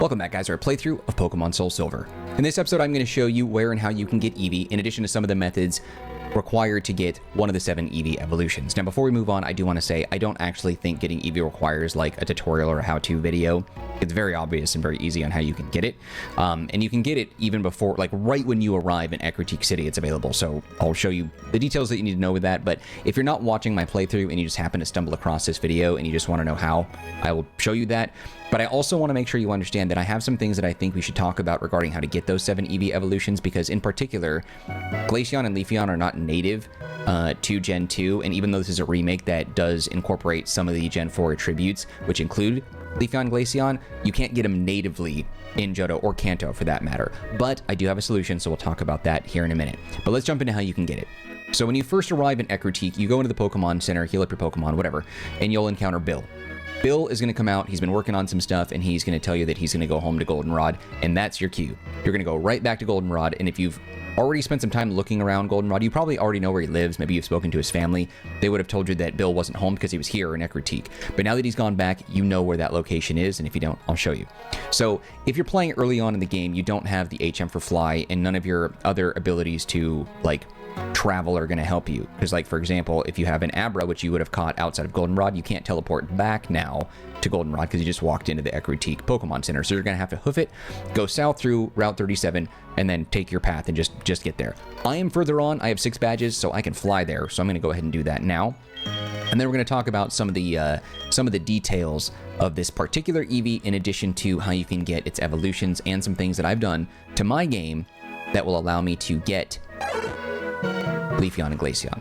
Welcome back, guys, to our playthrough of Pokemon Soul Silver. In this episode, I'm going to show you where and how you can get Eevee, in addition to some of the methods required to get one of the 7 Eevee evolutions. Now, before we move on, I do want to say I don't actually think getting Eevee requires like a tutorial or a how-to video. It's very obvious and very easy on how you can get it. And you can get it even before, like right when you arrive in Ecruteak City, it's available. So I'll show you the details that you need to know with that. But if you're not watching my playthrough and you just happen to stumble across this video and you just want to know how, I will show you that. But I also want to make sure you understand that I have some things that I think we should talk about regarding how to get those 7 Eevee evolutions, because in particular, Glaceon and Leafeon are not native to Gen 2, and even though this is a remake that does incorporate some of the Gen 4 attributes, which include Leafeon and Glaceon, you can't get them natively in Johto or Kanto for that matter. But I do have a solution, so we'll talk about that here in a minute. But let's jump into how you can get it. So when you first arrive in Ecruteak, you go into the Pokemon Center, heal up your Pokemon, whatever, and you'll encounter Bill. Bill is going to come out, he's been working on some stuff, and he's going to tell you that he's going to go home to Goldenrod, and that's your cue. You're going to go right back to Goldenrod, and if you've already spent some time looking around Goldenrod, you probably already know where he lives. Maybe you've spoken to his family. They would have told you that Bill wasn't home because he was here in Ecruteak. But now that he's gone back, you know where that location is, and if you don't, I'll show you. So if you're playing early on in the game, you don't have the HM for Fly, and none of your other abilities to, like, travel are going to help you, because like for example, if you have an Abra which you would have caught outside of Goldenrod, you can't teleport back now to Goldenrod because you just walked into the Ecruteak Pokemon Center, so you're going to have to hoof it, go south through Route 37, and then take your path and just get there. I am further on, I have 6 badges, so I can fly there, so I'm going to go ahead and do that now. And then we're going to talk about some of the details of this particular Eevee, in addition to how you can get its evolutions and some things that I've done to my game that will allow me to get Leafeon and Glaceon.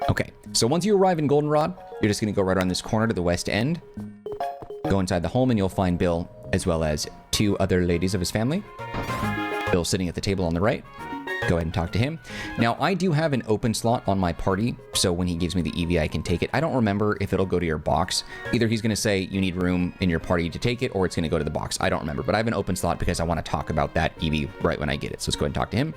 Okay, so once you arrive in Goldenrod, you're just going to go right around this corner to the west end. Go inside the home and you'll find Bill, as well as 2 other ladies of his family. Bill's sitting at the table on the right. Go ahead and talk to him. Now, I do have an open slot on my party, so when he gives me the Eevee, I can take it. I don't remember if it'll go to your box. Either he's going to say you need room in your party to take it, or it's going to go to the box. I don't remember, but I have an open slot because I want to talk about that Eevee right when I get it. So let's go ahead and talk to him.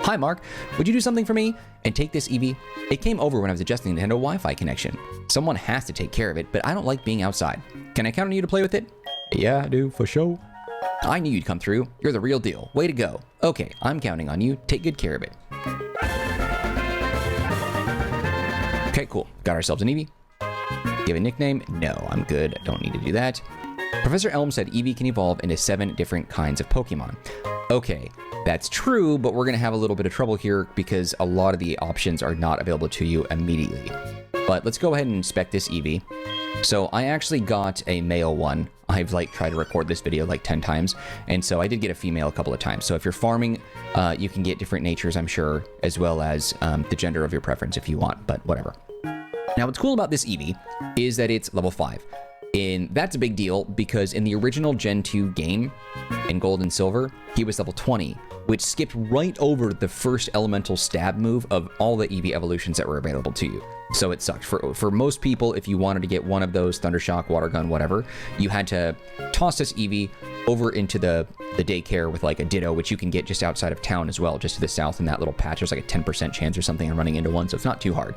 Hi, Mark. Would you do something for me and take this Eevee? It came over when I was adjusting the Nintendo Wi-Fi connection. Someone has to take care of it, but I don't like being outside. Can I count on you to play with it? Yeah, I do, for sure. I knew you'd come through. You're the real deal. Way to go. Okay, I'm counting on you. Take good care of it. Okay, cool. Got ourselves an Eevee. Give a nickname? No, I'm good. I don't need to do that. Professor Elm said Eevee can evolve into 7 different kinds of Pokemon. Okay, that's true, but we're going to have a little bit of trouble here because a lot of the options are not available to you immediately. But let's go ahead and inspect this Eevee. So I actually got a male one. I've like tried to record this video like 10 times, and so I did get a female a couple of times. So if you're farming, you can get different natures, I'm sure, as well as the gender of your preference if you want, but whatever. Now, what's cool about this Eevee is that it's level 5. And that's a big deal because in the original Gen 2 game, in Gold and Silver, he was level 20, which skipped right over the first elemental stab move of all the Eevee evolutions that were available to you. So it sucked. For most people, if you wanted to get one of those, Thundershock, Water Gun, whatever, you had to toss this Eevee over into the daycare with like a Ditto, which you can get just outside of town as well, just to the south in that little patch. There's like a 10% chance or something of running into one, so it's not too hard.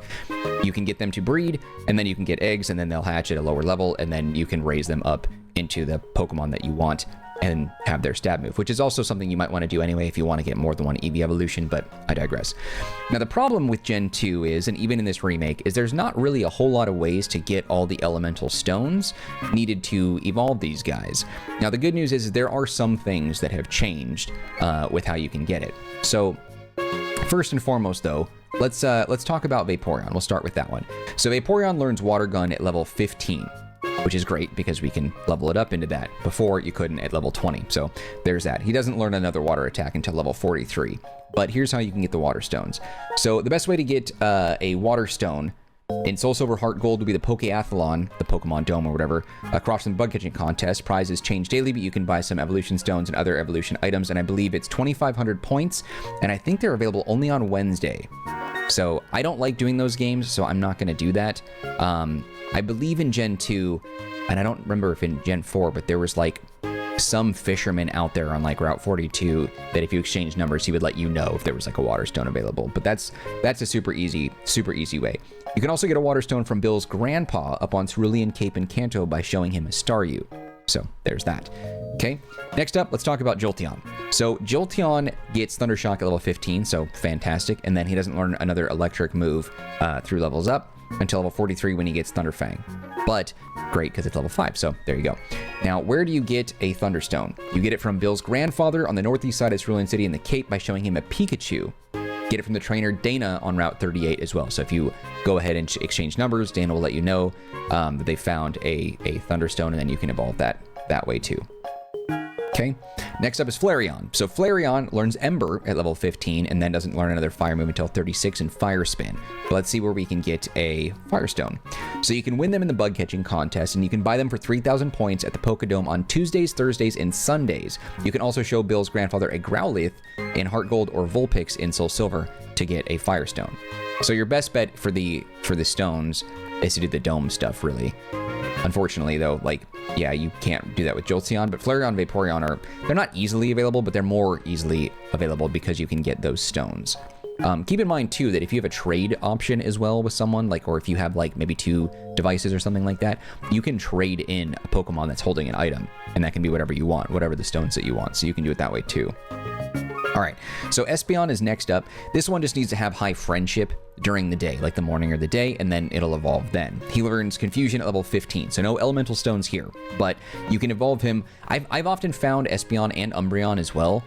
You can get them to breed, and then you can get eggs, and then they'll hatch at a lower level, and then you can raise them up into the Pokemon that you want and have their stab move, which is also something you might want to do anyway if you want to get more than one Eevee evolution, but I digress. Now, the problem with Gen 2 is, and even in this remake, is there's not really a whole lot of ways to get all the elemental stones needed to evolve these guys. Now, the good news is there are some things that have changed with how you can get it. So, first and foremost, though, let's talk about Vaporeon. We'll start with that one. So, Vaporeon learns Water Gun at level 15. Which is great because we can level it up into that. Before, you couldn't at level 20. So there's that. He doesn't learn another water attack until level 43. But here's how you can get the water stones. So the best way to get a water stone in Soul Silver Heart Gold would be the Pokéathlon, the Pokemon Dome or whatever, across from the bug catching contest. Prizes change daily, but you can buy some evolution stones and other evolution items. And I believe it's 2,500 points. And I think they're available only on Wednesday. So I don't like doing those games, so I'm not going to do that. I believe in Gen 2, and I don't remember if in Gen 4, but there was like some fisherman out there on like Route 42 that if you exchange numbers, he would let you know if there was like a water stone available. But that's a super easy way. You can also get a water stone from Bill's grandpa up on Cerulean Cape and Kanto by showing him a Staryu. So there's that. Okay, next up, let's talk about Jolteon. So Jolteon gets Thundershock at level 15, so fantastic. And then he doesn't learn another electric move through levels up until level 43 when he gets Thunderfang. But great, because it's level 5, so there you go. Now, where do you get a Thunderstone? You get it from Bill's grandfather on the northeast side of Cerulean City in the Cape by showing him a Pikachu. Get it from the trainer Dana on Route 38 as well. So if you go ahead and exchange numbers, Dana will let you know that they found a Thunderstone, and then you can evolve that way too. Okay, next up is Flareon. So Flareon learns Ember at level 15 and then doesn't learn another fire move until 36 in Fire Spin. But let's see where we can get a Firestone. So you can win them in the bug catching contest, and you can buy them for 3,000 points at the Pokédome on Tuesdays, Thursdays, and Sundays. You can also show Bill's grandfather a Growlithe in Heart Gold or Vulpix in Soul Silver to get a Firestone. So your best bet for the stones is to do the dome stuff, really. Unfortunately, though, like, yeah, you can't do that with Jolteon, but Flareon and Vaporeon they're not easily available, but they're more easily available because you can get those stones. Keep in mind, too, that if you have a trade option as well with someone, like, or if you have, like, maybe 2 devices or something like that, you can trade in a Pokemon that's holding an item, and that can be whatever you want, whatever the stones that you want, so you can do it that way, too. All right, so Espeon is next up. This one just needs to have high friendship during the day, like the morning or the day, and then it'll evolve then. He learns Confusion at level 15, so no elemental stones here, but you can evolve him. I've often found Espeon and Umbreon as well.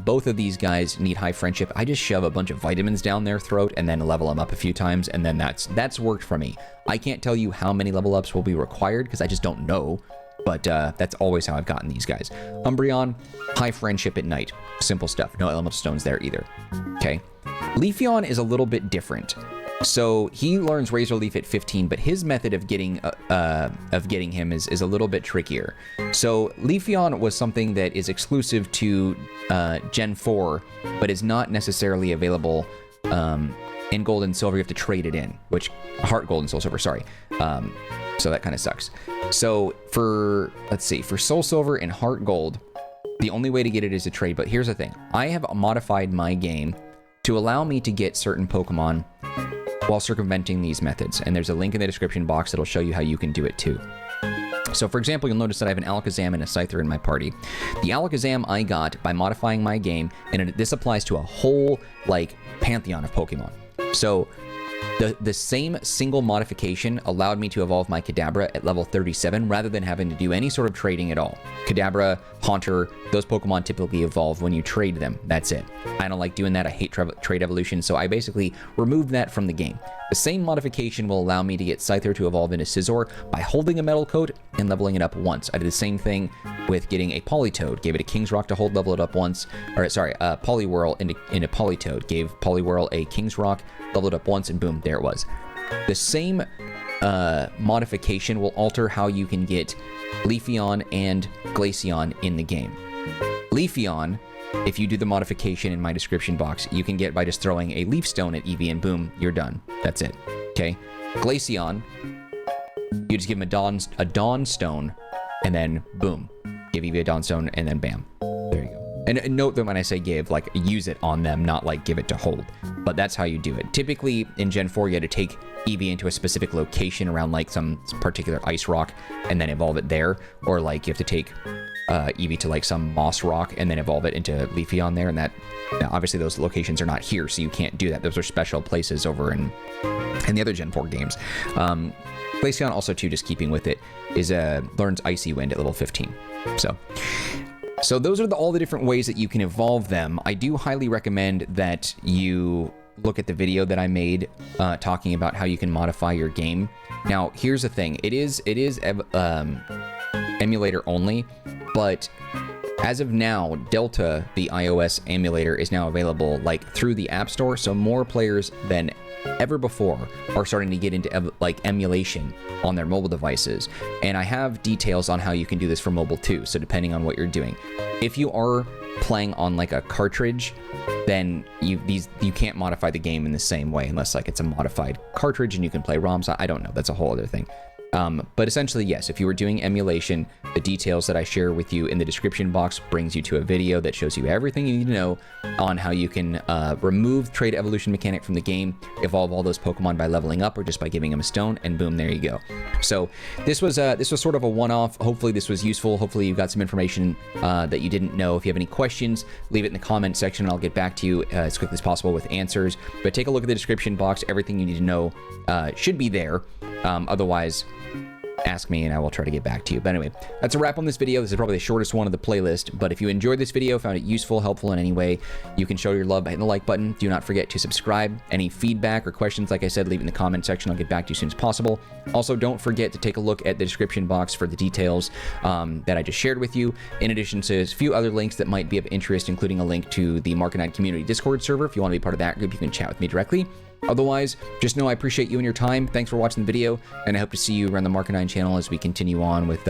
Both of these guys need high friendship. I just shove a bunch of vitamins down their throat and then level them up a few times, and then that's worked for me. I can't tell you how many level ups will be required because I just don't know. But that's always how I've gotten these guys. Umbreon, high friendship at night. Simple stuff. No elemental stones there either. Okay. Leafeon is a little bit different. So he learns Razor Leaf at 15, but his method of getting him is a little bit trickier. So Leafeon was something that is exclusive to Gen 4, but is not necessarily available in Gold and Silver. You have to trade it in, which Heart Gold and Soul Silver, sorry. So that kind of sucks. So for Soul Silver and Heart Gold, the only way to get it is to trade. But here's the thing. I have modified my game to allow me to get certain Pokemon while circumventing these methods. And there's a link in the description box that'll show you how you can do it too. So for example, you'll notice that I have an Alakazam and a Scyther in my party. The Alakazam I got by modifying my game, and this applies to a whole, like, pantheon of Pokemon. So the same single modification allowed me to evolve my Kadabra at level 37 rather than having to do any sort of trading at all. Kadabra, Haunter, those Pokemon typically evolve when you trade them. That's it. I don't like doing that. I hate trade evolution, so I basically removed that from the game. The same modification will allow me to get Scyther to evolve into Scizor by holding a Metal Coat and leveling it up once. I did the same thing with getting a Politoed. Gave it a King's Rock to hold, level it up once. Or sorry, Poliwhirl into Politoed. Gave Poliwhirl a King's Rock, leveled it up once, and boom, there it was. The same modification will alter how you can get Leafeon and Glaceon in the game. Leafeon, if you do the modification in my description box, you can get by just throwing a Leaf Stone at Eevee and boom, you're done. That's it. Okay? Glaceon, you just give him a Dawn Stone and then boom, give Eevee a Dawn Stone and then bam. There you go. And note that when I say give, like, use it on them, not like give it to hold. But that's how you do it. Typically in Gen 4, you had to take Eevee into a specific location around like some particular ice rock and then evolve it there. Or like you have to take Eevee to like some moss rock and then evolve it into Leafeon there. And that, now, obviously those locations are not here, so you can't do that. Those are special places over in the other Gen 4 games. Glaceon also too, just keeping with it, is learns Icy Wind at level 15. So those are all the different ways that you can evolve them. I do highly recommend that you look at the video that I made talking about how you can modify your game. Now, here's the thing. It is emulator only, but as of now, Delta, the iOS emulator, is now available like through the App Store, so more players than ever before are starting to get into like emulation on their mobile devices. And I have details on how you can do this for mobile too, so depending on what you're doing. If you are playing on like a cartridge, then you can't modify the game in the same way unless like it's a modified cartridge and you can play ROMs. I don't know, that's a whole other thing. But essentially, yes, if you were doing emulation, the details that I share with you in the description box brings you to a video that shows you everything you need to know on how you can remove trade evolution mechanic from the game, evolve all those Pokemon by leveling up or just by giving them a stone, and boom, there you go. So this was sort of a one-off. Hopefully this was useful. Hopefully you got some information that you didn't know. If you have any questions, leave it in the comment section and I'll get back to you as quickly as possible with answers. But take a look at the description box. Everything you need to know should be there. Otherwise, ask me and I will try to get back to you. But anyway, that's a wrap on this video. This is probably the shortest one of the playlist, but if you enjoyed this video, found it useful, helpful in any way, you can show your love by hitting the like button. Do not forget to subscribe. Any feedback or questions, like I said, leave it in the comment section. I'll get back to you as soon as possible. Also, don't forget to take a look at the description box for the details that I just shared with you, in addition to a few other links that might be of interest, including a link to the Marcanine community Discord server. If you want to be part of that group, you can chat with me directly. Otherwise, just know I appreciate you and your time. Thanks for watching the video, and I hope to see you around the Marcanine channel as we continue on with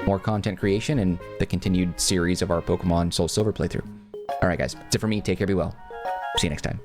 more content creation and the continued series of our Pokemon Soul Silver playthrough. All right, guys, that's it for me. Take care, be well. See you next time.